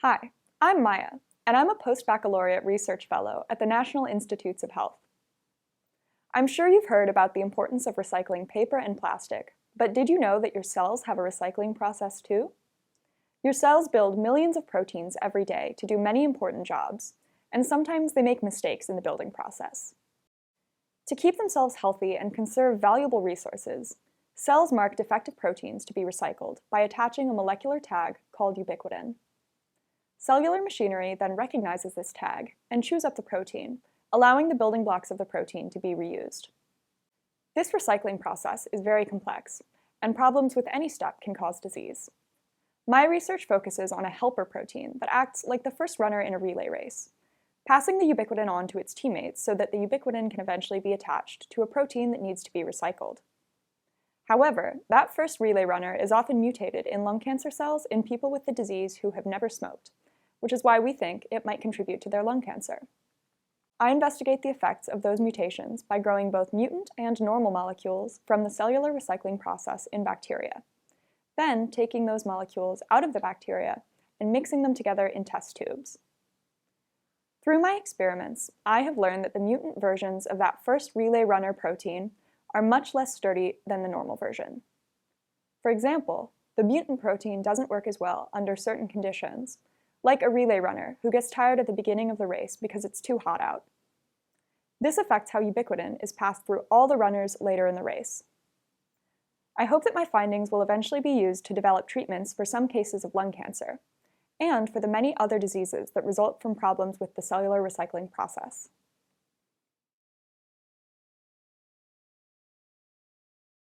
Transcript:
Hi, I'm Maya, and I'm a postbaccalaureate research fellow at the National Institutes of Health. I'm sure you've heard about the importance of recycling paper and plastic, but did you know that your cells have a recycling process too? Your cells build millions of proteins every day to do many important jobs, and sometimes they make mistakes in the building process. To keep themselves healthy and conserve valuable resources, cells mark defective proteins to be recycled by attaching a molecular tag called ubiquitin. Cellular machinery then recognizes this tag and chews up the protein, allowing the building blocks of the protein to be reused. This recycling process is very complex, and problems with any step can cause disease. My research focuses on a helper protein that acts like the first runner in a relay race, passing the ubiquitin on to its teammates so that the ubiquitin can eventually be attached to a protein that needs to be recycled. However, that first relay runner is often mutated in lung cancer cells in people with the disease who have never smoked, which is why we think it might contribute to their lung cancer. I investigate the effects of those mutations by growing both mutant and normal molecules from the cellular recycling process in bacteria, then taking those molecules out of the bacteria and mixing them together in test tubes. Through my experiments, I have learned that the mutant versions of that first relay runner protein are much less sturdy than the normal version. For example, the mutant protein doesn't work as well under certain conditions, like a relay runner who gets tired at the beginning of the race because it's too hot out. This affects how ubiquitin is passed through all the runners later in the race. I hope that my findings will eventually be used to develop treatments for some cases of lung cancer, and for the many other diseases that result from problems with the cellular recycling process.